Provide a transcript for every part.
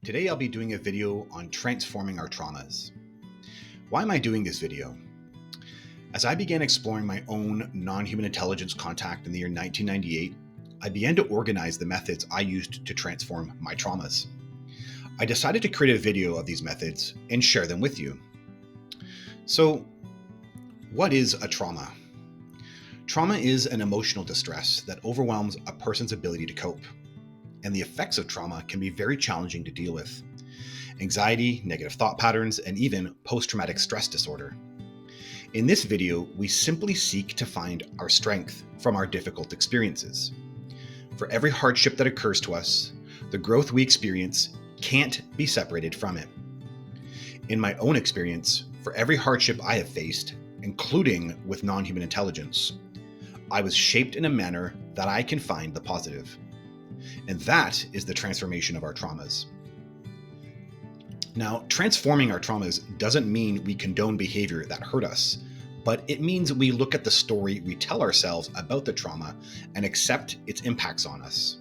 Today I'll be doing a video on transforming our traumas. Why am I doing this video? As I began exploring my own non-human intelligence contact in the year 1998, I began to organize the methods I used to transform my traumas. I decided to create a video of these methods and share them with you. So, what is a trauma? Trauma is an emotional distress that overwhelms a person's ability to cope, and the effects of trauma can be very challenging to deal with. Anxiety, negative thought patterns, and even post-traumatic stress disorder. In this video, we simply seek to find our strength from our difficult experiences. For every hardship that occurs to us, the growth we experience can't be separated from it. In my own experience, for every hardship I have faced, including with non-human intelligence, I was shaped in a manner that I can find the positive. And that is the transformation of our traumas. Now, transforming our traumas doesn't mean we condone behavior that hurt us, but it means we look at the story we tell ourselves about the trauma and accept its impacts on us,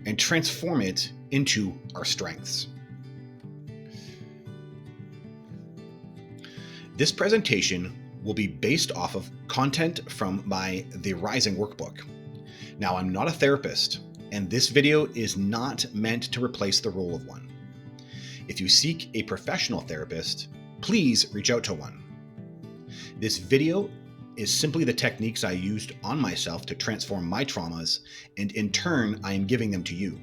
and transform it into our strengths. This presentation will be based off of content from my The Rising workbook. Now, I'm not a therapist, and this video is not meant to replace the role of one. If you seek a professional therapist, please reach out to one. This video is simply the techniques I used on myself to transform my traumas, and in turn, I am giving them to you.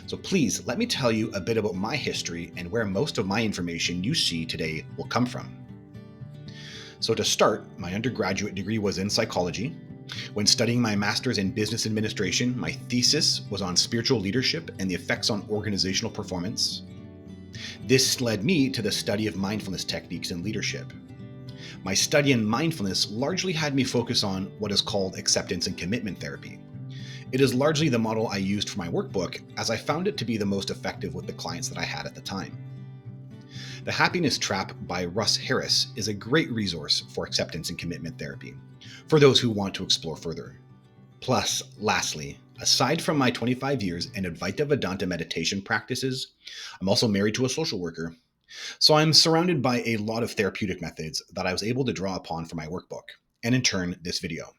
So please let me tell you a bit about my history and where most of my information you see today will come from. So to start, my undergraduate degree was in psychology. When studying my master's in business administration, my thesis was on spiritual leadership and the effects on organizational performance. This led me to the study of mindfulness techniques in leadership. My study in mindfulness largely had me focus on what is called acceptance and commitment therapy. It is largely the model I used for my workbook, as I found it to be the most effective with the clients that I had at the time. The Happiness Trap by Russ Harris is a great resource for acceptance and commitment therapy for those who want to explore further. Plus, lastly, aside from my 25 years in Advaita Vedanta meditation practices, I'm also married to a social worker. So I'm surrounded by a lot of therapeutic methods that I was able to draw upon for my workbook, and in turn, this video.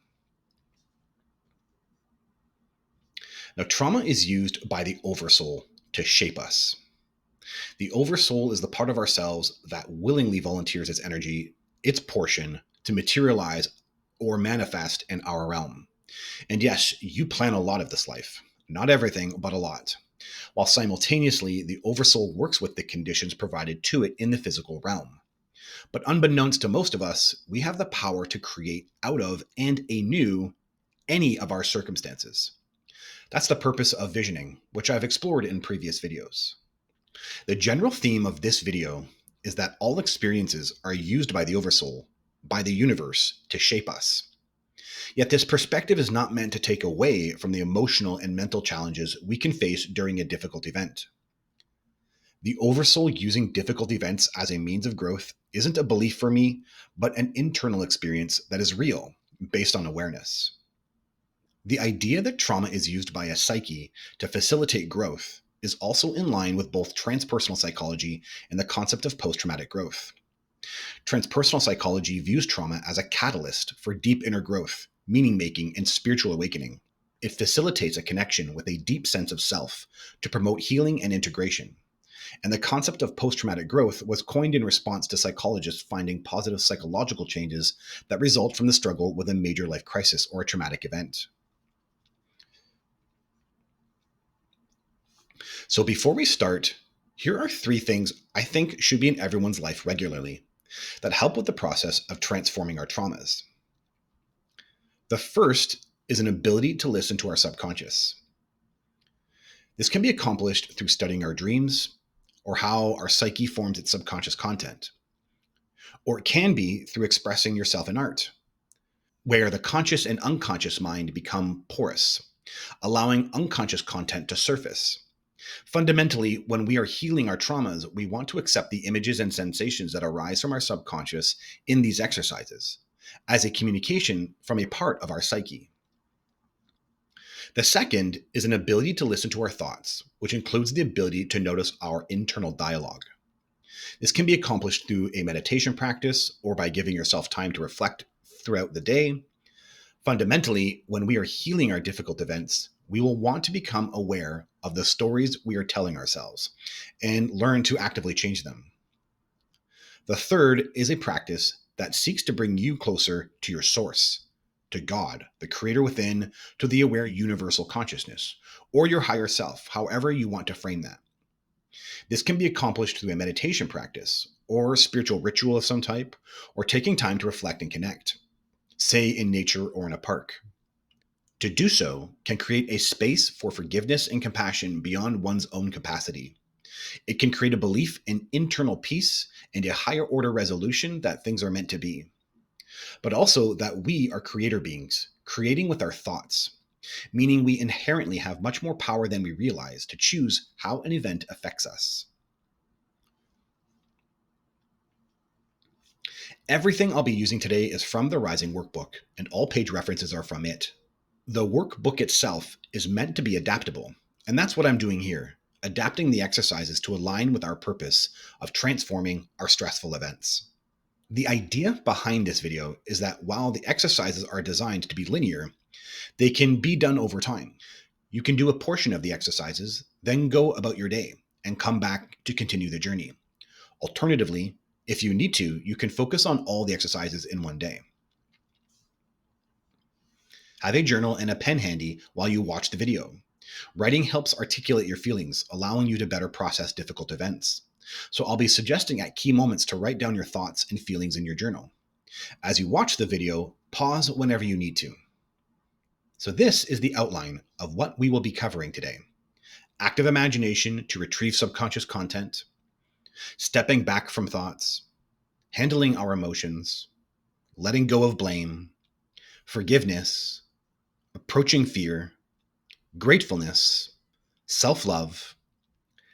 Now, trauma is used by the oversoul to shape us. The oversoul is the part of ourselves that willingly volunteers its energy, its portion, to materialize or manifest in our realm. And yes, you plan a lot of this life. Not everything, but a lot. While simultaneously, the oversoul works with the conditions provided to it in the physical realm. But unbeknownst to most of us, we have the power to create out of and anew any of our circumstances. That's the purpose of visioning, which I've explored in previous videos. The general theme of this video is that all experiences are used by the oversoul, by the universe, to shape us. Yet this perspective is not meant to take away from the emotional and mental challenges we can face during a difficult event. The oversoul using difficult events as a means of growth isn't a belief for me, but an internal experience that is real, based on awareness. The idea that trauma is used by a psyche to facilitate growth is also in line with both transpersonal psychology and the concept of post-traumatic growth. Transpersonal psychology views trauma as a catalyst for deep inner growth, meaning-making, and spiritual awakening. It facilitates a connection with a deep sense of self to promote healing and integration. And the concept of post-traumatic growth was coined in response to psychologists finding positive psychological changes that result from the struggle with a major life crisis or a traumatic event. So before we start, here are 3 things I think should be in everyone's life regularly that help with the process of transforming our traumas. The first is an ability to listen to our subconscious. This can be accomplished through studying our dreams or how our psyche forms its subconscious content. Or it can be through expressing yourself in art, where the conscious and unconscious mind become porous, allowing unconscious content to surface. Fundamentally, when we are healing our traumas, we want to accept the images and sensations that arise from our subconscious in these exercises as a communication from a part of our psyche. The second is an ability to listen to our thoughts, which includes the ability to notice our internal dialogue. This can be accomplished through a meditation practice or by giving yourself time to reflect throughout the day. Fundamentally, when we are healing our difficult events, we will want to become aware of the stories we are telling ourselves and learn to actively change them. The third is a practice that seeks to bring you closer to your source, to God, the creator within, to the aware universal consciousness, or your higher self, however you want to frame that. This can be accomplished through a meditation practice, or a spiritual ritual of some type, or taking time to reflect and connect, say in nature or in a park. To do so can create a space for forgiveness and compassion beyond one's own capacity. It can create a belief in internal peace and a higher order resolution that things are meant to be, but also that we are creator beings, creating with our thoughts, meaning we inherently have much more power than we realize to choose how an event affects us. Everything I'll be using today is from the Rising workbook, and all page references are from it. The workbook itself is meant to be adaptable, and that's what I'm doing here, adapting the exercises to align with our purpose of transforming our stressful events. The idea behind this video is that while the exercises are designed to be linear, they can be done over time. You can do a portion of the exercises, then go about your day and come back to continue the journey. Alternatively, if you need to, you can focus on all the exercises in one day. Have a journal and a pen handy while you watch the video. Writing helps articulate your feelings, allowing you to better process difficult events. So I'll be suggesting at key moments to write down your thoughts and feelings in your journal. As you watch the video, pause whenever you need to. So this is the outline of what we will be covering today. Active imagination to retrieve subconscious content, stepping back from thoughts, handling our emotions, letting go of blame, forgiveness, approaching fear, gratefulness, self-love,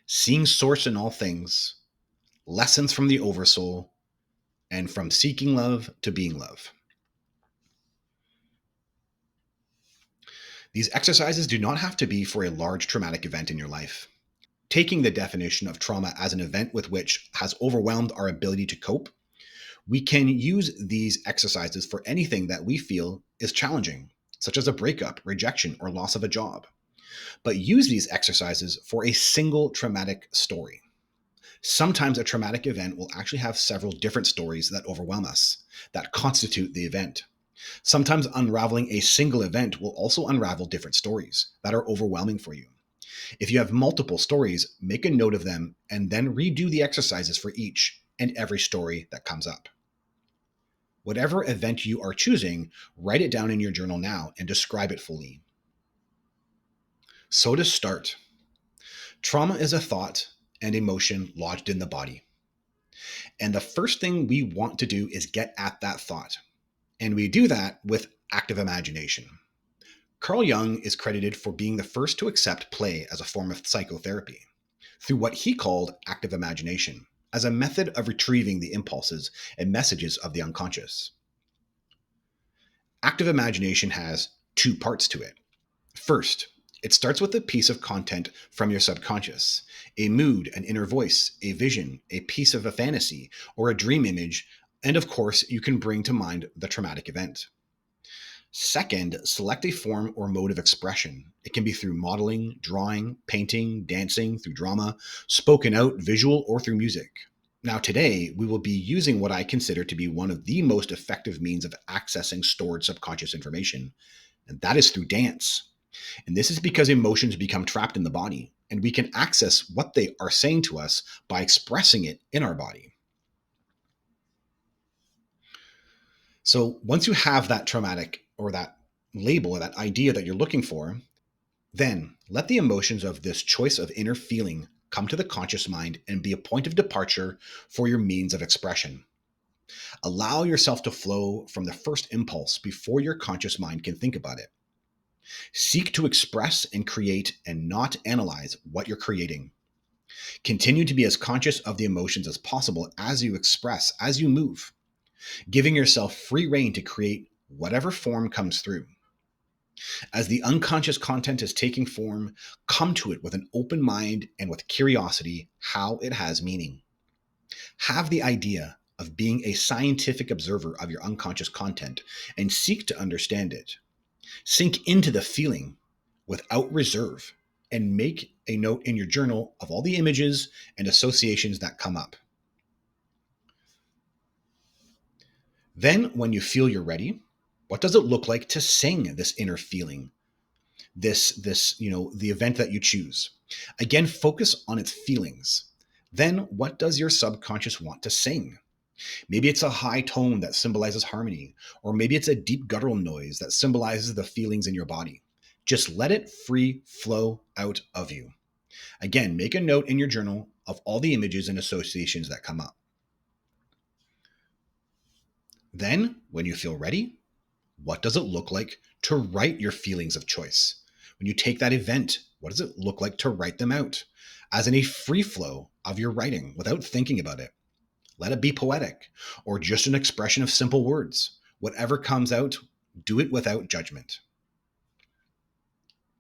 seeing source in all things, lessons from the oversoul, and from seeking love to being love. These exercises do not have to be for a large traumatic event in your life. Taking the definition of trauma as an event with which has overwhelmed our ability to cope, we can use these exercises for anything that we feel is challenging, such as a breakup, rejection, or loss of a job. But use these exercises for a single traumatic story. Sometimes a traumatic event will actually have several different stories that overwhelm us, that constitute the event. Sometimes unraveling a single event will also unravel different stories that are overwhelming for you. If you have multiple stories, make a note of them and then redo the exercises for each and every story that comes up. Whatever event you are choosing, write it down in your journal now and describe it fully. So to start, trauma is a thought and emotion lodged in the body. And the first thing we want to do is get at that thought. And we do that with active imagination. Carl Jung is credited for being the first to accept play as a form of psychotherapy through what he called active imagination as a method of retrieving the impulses and messages of the unconscious. Active imagination has two parts to it. First, it starts with a piece of content from your subconscious, a mood, an inner voice, a vision, a piece of a fantasy, or a dream image, and of course, you can bring to mind the traumatic event. Second, select a form or mode of expression. It can be through modeling, drawing, painting, dancing, through drama, spoken out, visual, or through music. Now today, we will be using what I consider to be one of the most effective means of accessing stored subconscious information, and that is through dance. And this is because emotions become trapped in the body, and we can access what they are saying to us by expressing it in our body. So once you have that traumatic or that label or that idea that you're looking for, then let the emotions of this choice of inner feeling come to the conscious mind and be a point of departure for your means of expression. Allow yourself to flow from the first impulse before your conscious mind can think about it. Seek to express and create and not analyze what you're creating. Continue to be as conscious of the emotions as possible as you express, as you move, giving yourself free rein to create whatever form comes through. As the unconscious content is taking form, come to it with an open mind and with curiosity how it has meaning. Have the idea of being a scientific observer of your unconscious content and seek to understand it. Sink into the feeling without reserve and make a note in your journal of all the images and associations that come up. Then, when you feel you're ready, what does it look like to sing this inner feeling? The event that you choose. Again, focus on its feelings. Then, what does your subconscious want to sing? Maybe it's a high tone that symbolizes harmony, or maybe it's a deep guttural noise that symbolizes the feelings in your body. Just let it free flow out of you. Again, make a note in your journal of all the images and associations that come up. Then, when you feel ready, what does it look like to write your feelings of choice? When you take that event, what does it look like to write them out? As in a free flow of your writing without thinking about it. Let it be poetic or just an expression of simple words. Whatever comes out, do it without judgment.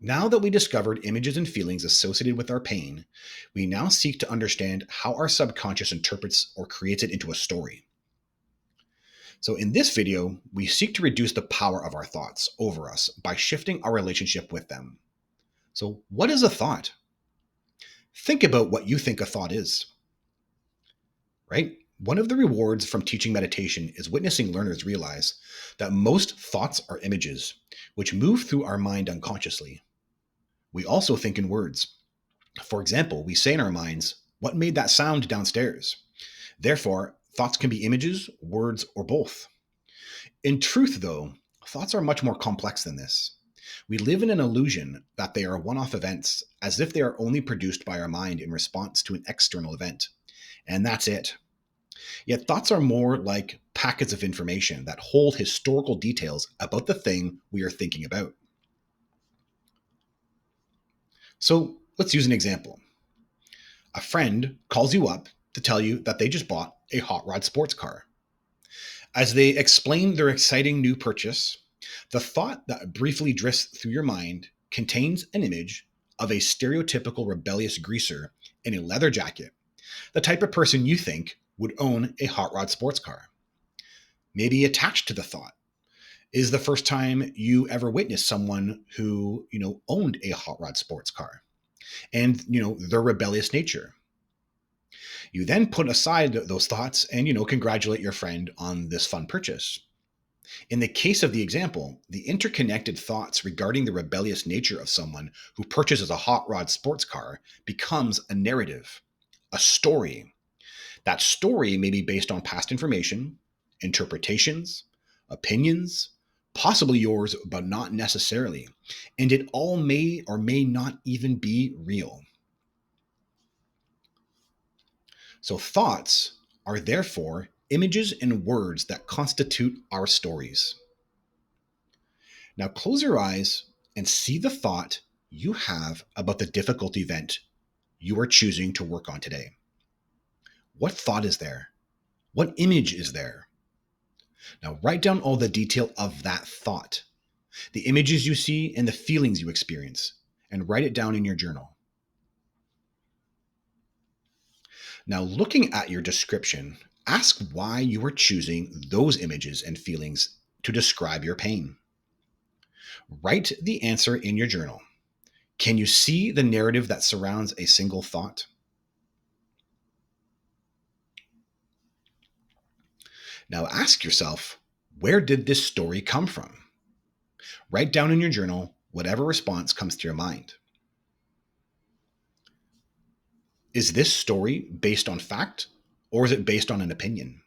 Now that we discovered images and feelings associated with our pain, we now seek to understand how our subconscious interprets or creates it into a story. So in this video, we seek to reduce the power of our thoughts over us by shifting our relationship with them. So what is a thought? Think about what you think a thought is, right? One of the rewards from teaching meditation is witnessing learners realize that most thoughts are images, which move through our mind unconsciously. We also think in words. For example, we say in our minds, "What made that sound downstairs?" Therefore, thoughts can be images, words, or both. In truth, though, thoughts are much more complex than this. We live in an illusion that they are one-off events, as if they are only produced by our mind in response to an external event. And that's it. Yet thoughts are more like packets of information that hold historical details about the thing we are thinking about. So let's use an example. A friend calls you up to tell you that they just bought a hot rod sports car. As they explain their exciting new purchase, the thought that briefly drifts through your mind contains an image of a stereotypical rebellious greaser in a leather jacket, the type of person you think would own a hot rod sports car. Maybe attached to the thought is the first time you ever witnessed someone who, owned a hot rod sports car and, their rebellious nature. You then put aside those thoughts and, congratulate your friend on this fun purchase. In the case of the example, the interconnected thoughts regarding the rebellious nature of someone who purchases a hot rod sports car becomes a narrative, a story. That story may be based on past information, interpretations, opinions, possibly yours, but not necessarily. And it all may or may not even be real. So thoughts are therefore images and words that constitute our stories. Now close your eyes and see the thought you have about the difficult event you are choosing to work on today. What thought is there? What image is there? Now write down all the detail of that thought, the images you see and the feelings you experience, and write it down in your journal. Now, looking at your description, ask why you are choosing those images and feelings to describe your pain. Write the answer in your journal. Can you see the narrative that surrounds a single thought? Now ask yourself, where did this story come from? Write down in your journal whatever response comes to your mind. Is this story based on fact, or is it based on an opinion?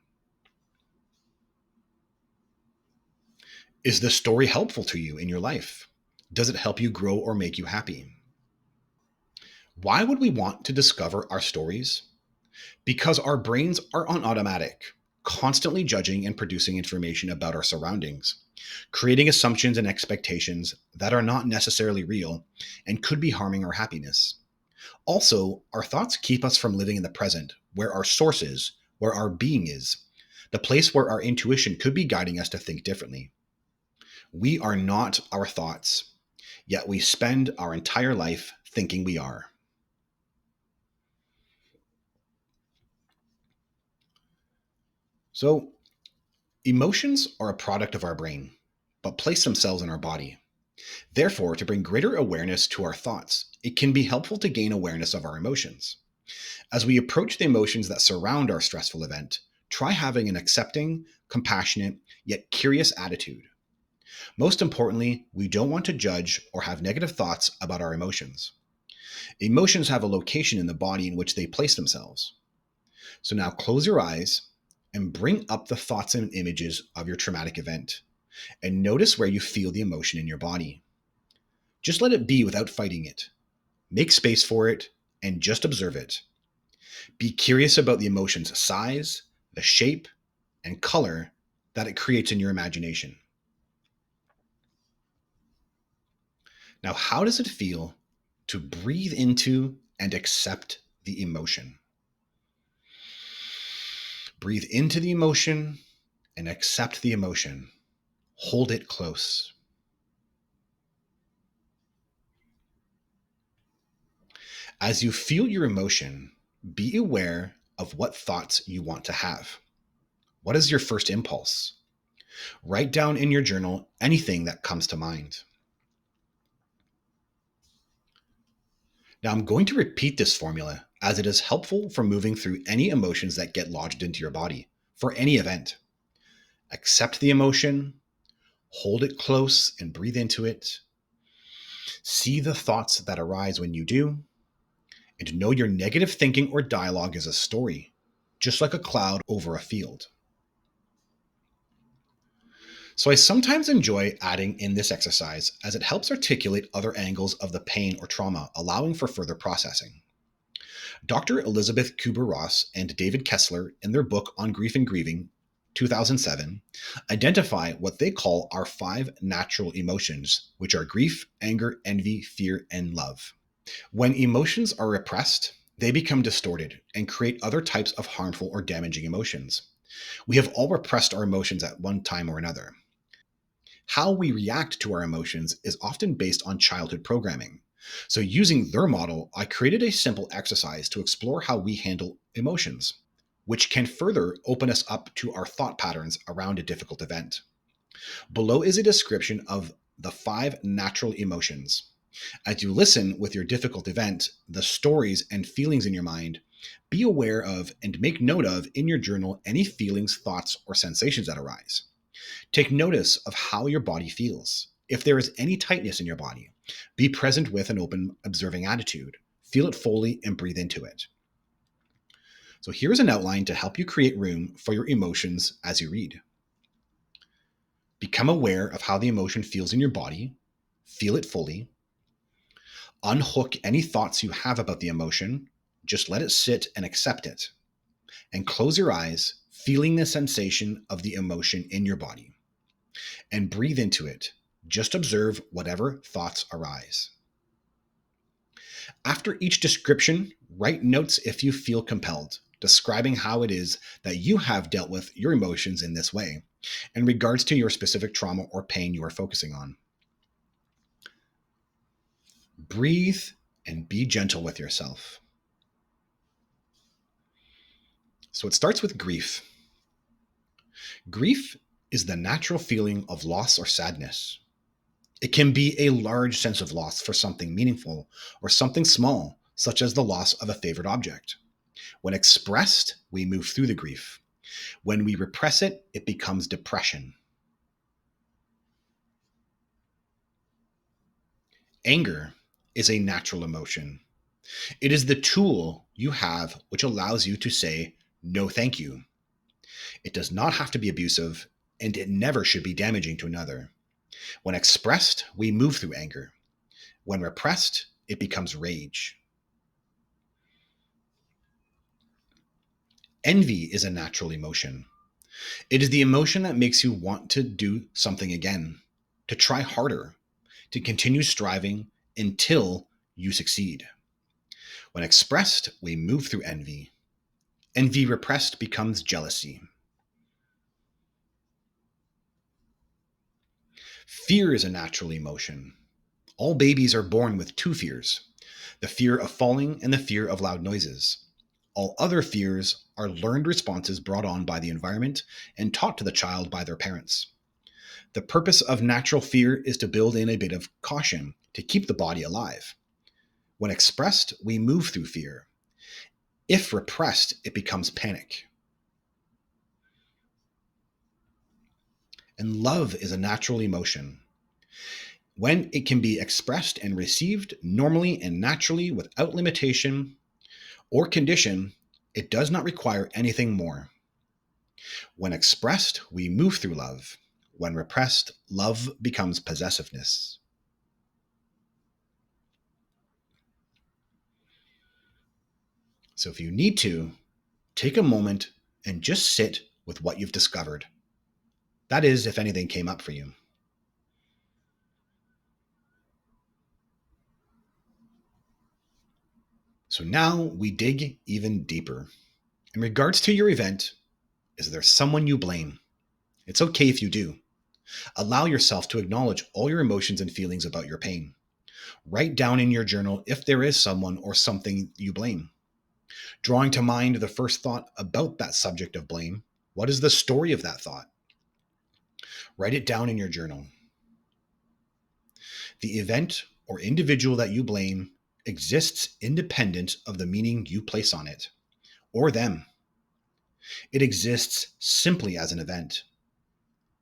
Is the story helpful to you in your life? Does it help you grow or make you happy? Why would we want to discover our stories? Because our brains are on automatic, constantly judging and producing information about our surroundings, creating assumptions and expectations that are not necessarily real and could be harming our happiness. Also, our thoughts keep us from living in the present, where our source is, where our being is, the place where our intuition could be guiding us to think differently. We are not our thoughts, yet we spend our entire life thinking we are. So, emotions are a product of our brain, but place themselves in our body. Therefore, to bring greater awareness to our thoughts, it can be helpful to gain awareness of our emotions. As we approach the emotions that surround our stressful event, try having an accepting, compassionate, yet curious attitude. Most importantly, we don't want to judge or have negative thoughts about our emotions. Emotions have a location in the body in which they place themselves. So now close your eyes and bring up the thoughts and images of your traumatic event and notice where you feel the emotion in your body. Just let it be without fighting it. Make space for it and just observe it. Be curious about the emotion's size, the shape, and color that it creates in your imagination. Now, how does it feel to breathe into and accept the emotion? Breathe into the emotion and accept the emotion. Hold it close. As you feel your emotion, be aware of what thoughts you want to have. What is your first impulse? Write down in your journal anything that comes to mind. Now, I'm going to repeat this formula as it is helpful for moving through any emotions that get lodged into your body for any event. Accept the emotion, hold it close and breathe into it. See the thoughts that arise when you do, and know your negative thinking or dialogue is a story, just like a cloud over a field. So I sometimes enjoy adding in this exercise as it helps articulate other angles of the pain or trauma, allowing for further processing. Dr. Elizabeth Kubler-Ross and David Kessler, in their book on Grief and Grieving, 2007, identify what they call our 5 natural emotions, which are grief, anger, envy, fear, and love. When emotions are repressed, they become distorted and create other types of harmful or damaging emotions. We have all repressed our emotions at one time or another. How we react to our emotions is often based on childhood programming. So, using their model, I created a simple exercise to explore how we handle emotions, which can further open us up to our thought patterns around a difficult event. Below is a description of the 5 natural emotions. As you listen with your difficult event, the stories and feelings in your mind, be aware of and make note of in your journal any feelings, thoughts, or sensations that arise. Take notice of how your body feels. If there is any tightness in your body, be present with an open, observing attitude. Feel it fully and breathe into it. So here's an outline to help you create room for your emotions as you read. Become aware of how the emotion feels in your body. Feel it fully. Unhook any thoughts you have about the emotion. Just let it sit and accept it. And close your eyes, feeling the sensation of the emotion in your body. And breathe into it. Just observe whatever thoughts arise. After each description, write notes if you feel compelled, describing how it is that you have dealt with your emotions in this way, in regards to your specific trauma or pain you are focusing on. Breathe and be gentle with yourself. So it starts with grief. Grief is the natural feeling of loss or sadness. It can be a large sense of loss for something meaningful or something small, such as the loss of a favorite object. When expressed, we move through the grief. When we repress it, it becomes depression. Anger is a natural emotion. It is the tool you have which allows you to say, no, thank you. It does not have to be abusive, and it never should be damaging to another. When expressed, we move through anger. When repressed, it becomes rage. Envy is a natural emotion. It is the emotion that makes you want to do something again, to try harder, to continue striving until you succeed. When expressed, we move through envy. Envy repressed becomes jealousy. Fear is a natural emotion. All babies are born with two fears: the fear of falling and the fear of loud noises. All other fears are learned responses brought on by the environment and taught to the child by their parents. The purpose of natural fear is to build in a bit of caution to keep the body alive. When expressed, we move through fear. If repressed, it becomes panic. And love is a natural emotion. When it can be expressed and received normally and naturally without limitation or condition, it does not require anything more. When expressed, we move through love. When repressed, love becomes possessiveness. So if you need to, take a moment and just sit with what you've discovered. That is, if anything came up for you. So now we dig even deeper. In regards to your event, is there someone you blame? It's okay if you do. Allow yourself to acknowledge all your emotions and feelings about your pain. Write down in your journal if there is someone or something you blame. Drawing to mind the first thought about that subject of blame, what is the story of that thought? Write it down in your journal. The event or individual that you blame exists independent of the meaning you place on it or them. It exists simply as an event.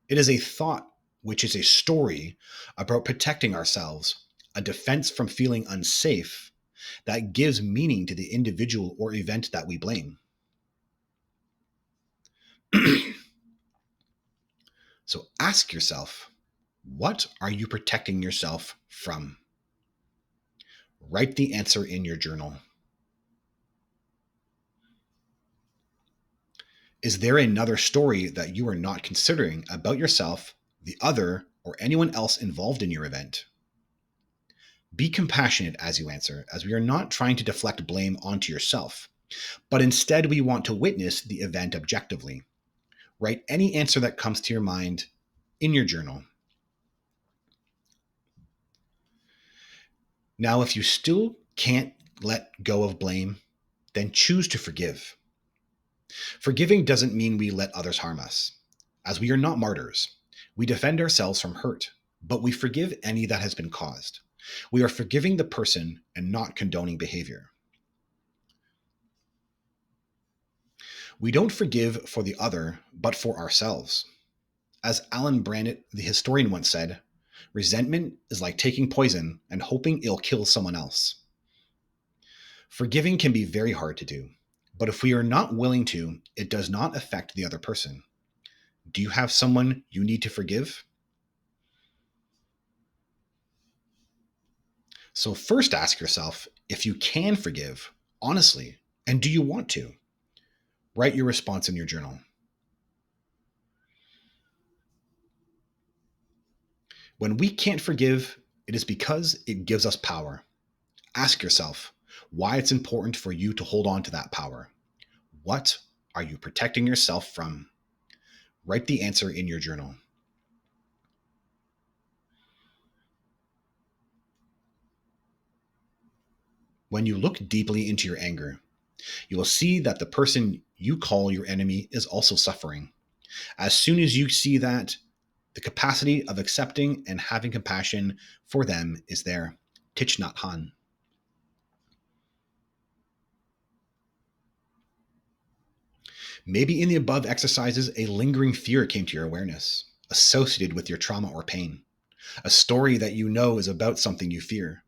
It is a thought, which is a story about protecting ourselves, a defense from feeling unsafe that gives meaning to the individual or event that we blame. So ask yourself, what are you protecting yourself from? Write the answer in your journal. Is there another story that you are not considering about yourself, the other, or anyone else involved in your event? Be compassionate as you answer, as we are not trying to deflect blame onto yourself, but instead we want to witness the event objectively. Write any answer that comes to your mind in your journal. Now, if you still can't let go of blame, then choose to forgive. Forgiving doesn't mean we let others harm us, as we are not martyrs. We defend ourselves from hurt, but we forgive any that has been caused. We are forgiving the person and not condoning behavior. We don't forgive for the other, but for ourselves. As Alan Brannett, the historian, once said, resentment is like taking poison and hoping it'll kill someone else. Forgiving can be very hard to do, but if we are not willing to, it does not affect the other person. Do you have someone you need to forgive? So first ask yourself if you can forgive, honestly, and do you want to? Write your response in your journal. When we can't forgive, it is because it gives us power. Ask yourself why it's important for you to hold on to that power. What are you protecting yourself from? Write the answer in your journal. When you look deeply into your anger, you will see that the person you call your enemy is also suffering. As soon as you see that, the capacity of accepting and having compassion for them is there. Thich Nhat Hanh. Maybe in the above exercises, a lingering fear came to your awareness, associated with your trauma or pain. A story that you know is about something you fear.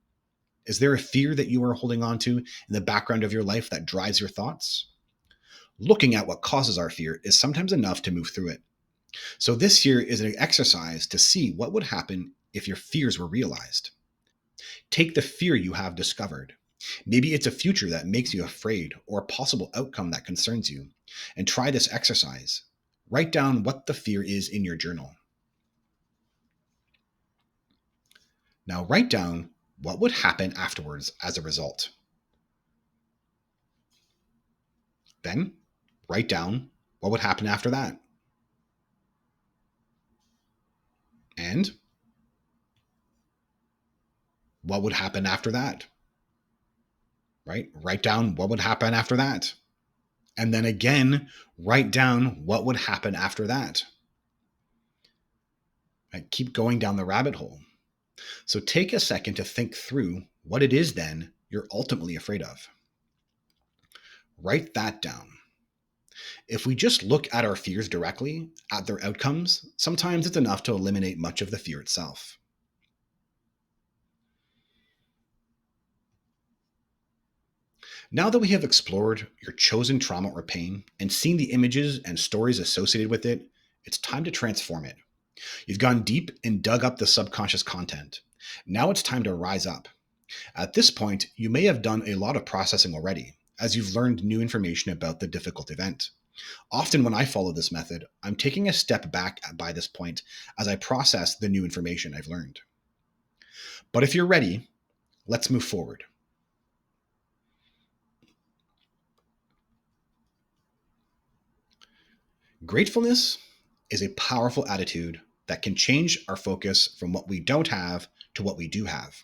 Is there a fear that you are holding on to in the background of your life that drives your thoughts? Looking at what causes our fear is sometimes enough to move through it. So this here is an exercise to see what would happen if your fears were realized. Take the fear you have discovered. Maybe it's a future that makes you afraid or a possible outcome that concerns you. And try this exercise. Write down what the fear is in your journal. Now write down what would happen afterwards as a result. Then write down what would happen after that. And what would happen after that? Right? Write down what would happen after that. And then again, write down what would happen after that. Right? Keep going down the rabbit hole. So take a second to think through what it is then you're ultimately afraid of. Write that down. If we just look at our fears directly, at their outcomes, sometimes it's enough to eliminate much of the fear itself. Now that we have explored your chosen trauma or pain and seen the images and stories associated with it, it's time to transform it. You've gone deep and dug up the subconscious content. Now it's time to rise up. At this point, you may have done a lot of processing already, as you've learned new information about the difficult event. Often when I follow this method, I'm taking a step back by this point as I process the new information I've learned. But if you're ready, let's move forward. Gratefulness is a powerful attitude that can change our focus from what we don't have to what we do have.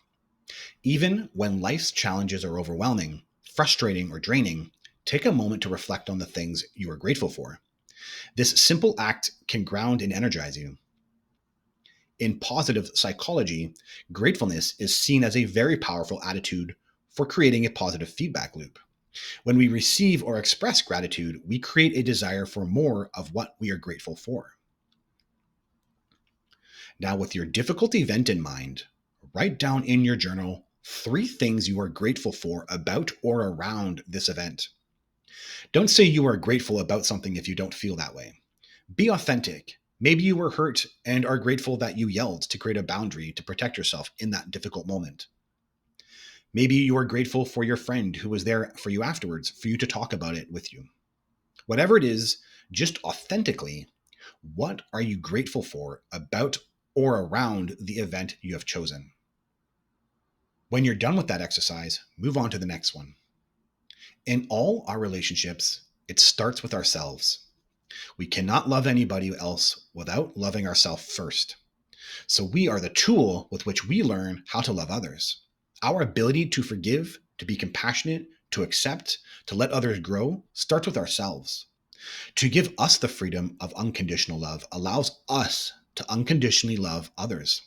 Even when life's challenges are overwhelming, frustrating, or draining, take a moment to reflect on the things you are grateful for. This simple act can ground and energize you. In positive psychology, gratefulness is seen as a very powerful attitude for creating a positive feedback loop. When we receive or express gratitude, we create a desire for more of what we are grateful for. Now, with your difficult event in mind, write down in your journal 3 things you are grateful for about or around this event. Don't say you are grateful about something if you don't feel that way. Be authentic. Maybe you were hurt and are grateful that you yelled to create a boundary to protect yourself in that difficult moment. Maybe you are grateful for your friend who was there for you afterwards, for you to talk about it with you. Whatever it is, just authentically, what are you grateful for about or around the event you have chosen? When you're done with that exercise, move on to the next one. In all our relationships, it starts with ourselves. We cannot love anybody else without loving ourselves first. So we are the tool with which we learn how to love others. Our ability to forgive, to be compassionate, to accept, to let others grow starts with ourselves. To give us the freedom of unconditional love allows us to unconditionally love others.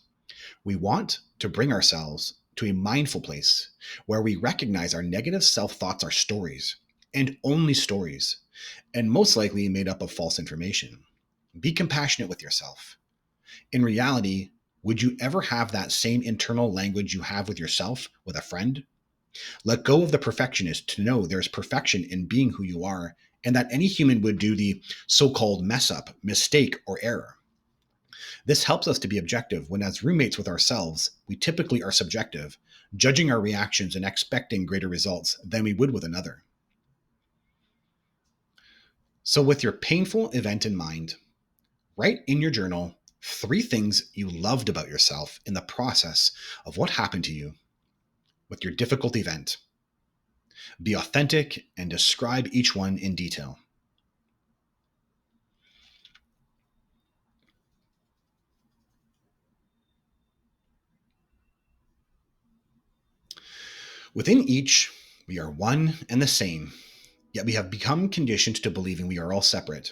We want to bring ourselves to a mindful place where we recognize our negative self-thoughts are stories, and only stories, and most likely made up of false information. Be compassionate with yourself. In reality, would you ever have that same internal language you have with yourself with a friend? Let go of the perfectionist to know there's perfection in being who you are, and that any human would do the so-called mess up, mistake, or error. This helps us to be objective when, as roommates with ourselves, we typically are subjective, judging our reactions and expecting greater results than we would with another. So, with your painful event in mind, write in your journal 3 things you loved about yourself in the process of what happened to you with your difficult event. Be authentic and describe each one in detail. Within each, we are one and the same, yet we have become conditioned to believing we are all separate.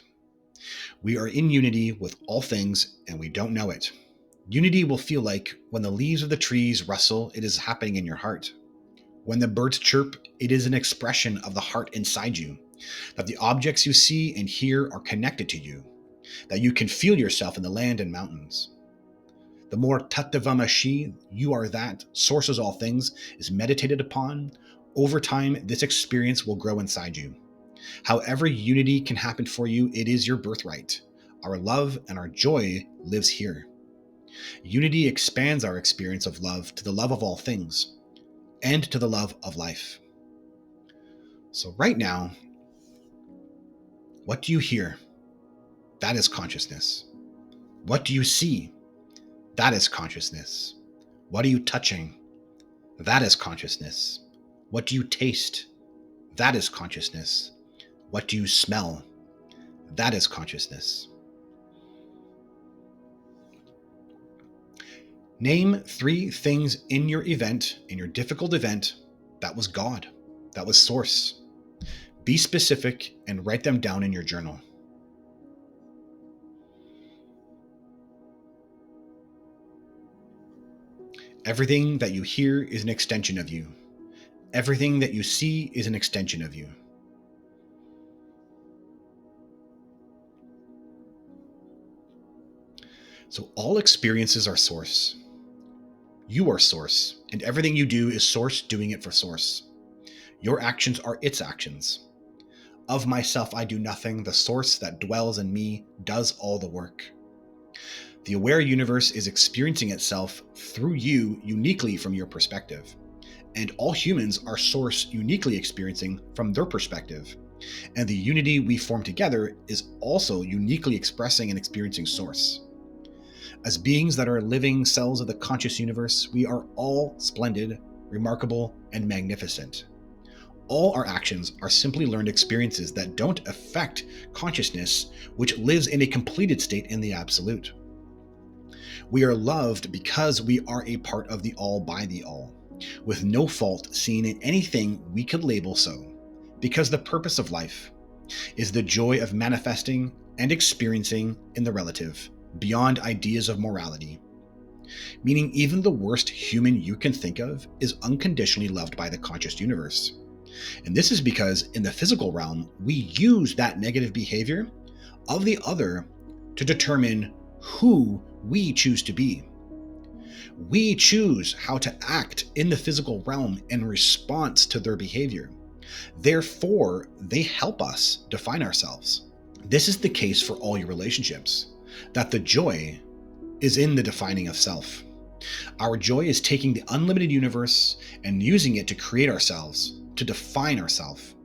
We are in unity with all things and we don't know it. Unity will feel like when the leaves of the trees rustle, it is happening in your heart. When the birds chirp, it is an expression of the heart inside you, that the objects you see and hear are connected to you, that you can feel yourself in the land and mountains. The more tattva you are that, sources all things, is meditated upon, over time, this experience will grow inside you. However unity can happen for you, it is your birthright. Our love and our joy lives here. Unity expands our experience of love to the love of all things and to the love of life. So right now, what do you hear? That is consciousness. What do you see? That is consciousness. What are you touching? That is consciousness. What do you taste? That is consciousness. What do you smell? That is consciousness. Name 3 things in your event, in your difficult event, that was God, that was source. Be specific and write them down in your journal. Everything that you hear is an extension of you. Everything that you see is an extension of you. So all experiences are source. You are source, and everything you do is source doing it for source. Your actions are its actions. Of myself I do nothing, the source that dwells in me does all the work. The aware universe is experiencing itself through you uniquely from your perspective. And all humans are source uniquely experiencing from their perspective. And the unity we form together is also uniquely expressing and experiencing source. As beings that are living cells of the conscious universe, we are all splendid, remarkable, and magnificent. All our actions are simply learned experiences that don't affect consciousness, which lives in a completed state in the absolute. We are loved because we are a part of the all by the all, with no fault seen in anything we could label so, because the purpose of life is the joy of manifesting and experiencing in the relative, beyond ideas of morality. Meaning even the worst human you can think of is unconditionally loved by the conscious universe. And this is because in the physical realm, we use that negative behavior of the other to determine who we choose to be. We choose how to act in the physical realm in response to their behavior. Therefore, they help us define ourselves. This is the case for all your relationships, that the joy is in the defining of self. Our joy is taking the unlimited universe and using it to create ourselves, to define ourselves.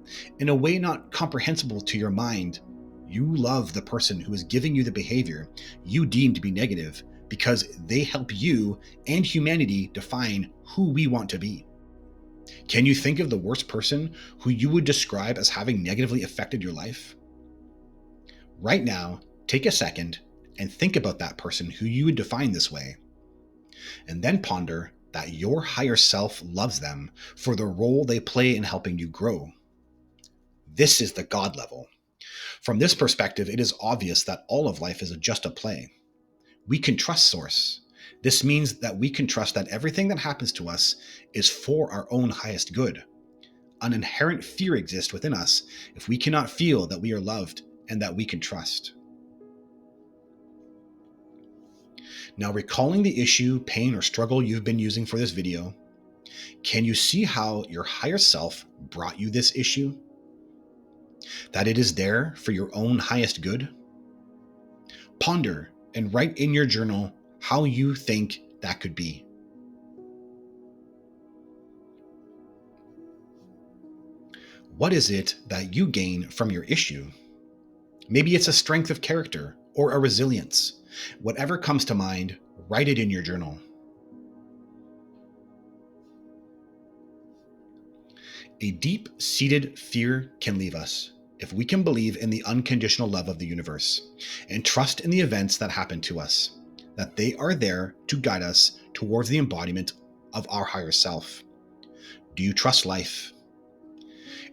In a way not comprehensible to your mind, you love the person who is giving you the behavior you deem to be negative because they help you and humanity define who we want to be. Can you think of the worst person who you would describe as having negatively affected your life? Right now, take a second and think about that person who you would define this way. And then ponder that your higher self loves them for the role they play in helping you grow. This is the God level. From this perspective, it is obvious that all of life is just a play. We can trust Source. This means that we can trust that everything that happens to us is for our own highest good. An inherent fear exists within us if we cannot feel that we are loved and that we can trust. Now, recalling the issue, pain, or struggle you've been using for this video, can you see how your higher self brought you this issue? That it is there for your own highest good? Ponder and write in your journal how you think that could be. What is it that you gain from your issue? Maybe it's a strength of character or a resilience. Whatever comes to mind, write it in your journal. A deep-seated fear can leave us if we can believe in the unconditional love of the universe and trust in the events that happen to us, that they are there to guide us towards the embodiment of our higher self. Do you trust life?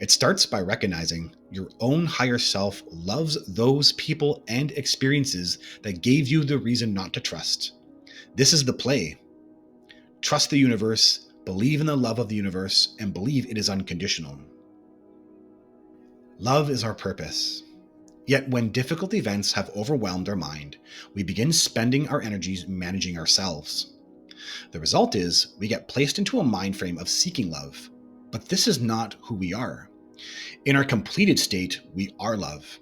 It starts by recognizing your own higher self loves those people and experiences that gave you the reason not to trust. This is the play. Trust the universe, believe in the love of the universe, and believe it is unconditional. Love is our purpose. Yet when difficult events have overwhelmed our mind, we begin spending our energies managing ourselves. The result is we get placed into a mind frame of seeking love. But this is not who we are. In our completed state, we are love.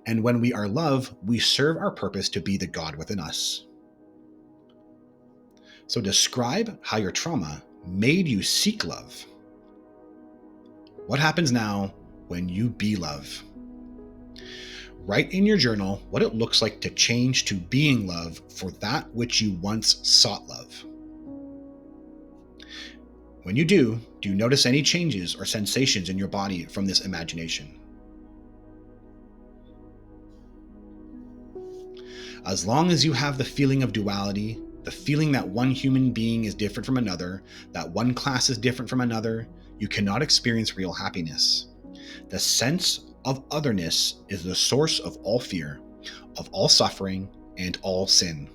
And when we are love, we serve our purpose to be the God within us. So describe how your trauma made you seek love. What happens now when you be love? Write in your journal what it looks like to change to being love for that which you once sought love. When you do you notice any changes or sensations in your body from this imagination? As long as you have the feeling of duality, The feeling that one human being is different from another, that one class is different from another, you cannot experience real happiness. The sense of otherness is the source of all fear, of all suffering, and all sin.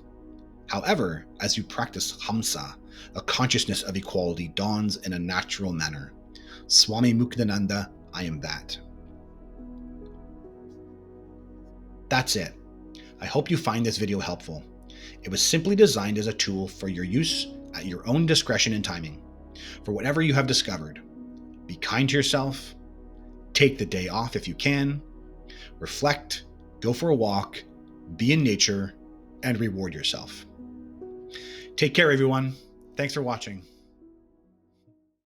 However, as you practice Hamsa, a consciousness of equality dawns in a natural manner. Swami Muktananda, I am that. That's it. I hope you find this video helpful. It was simply designed as a tool for your use at your own discretion and timing. For whatever you have discovered, be kind to yourself, take the day off if you can, reflect, go for a walk, be in nature, and reward yourself. Take care, everyone. Thanks for watching.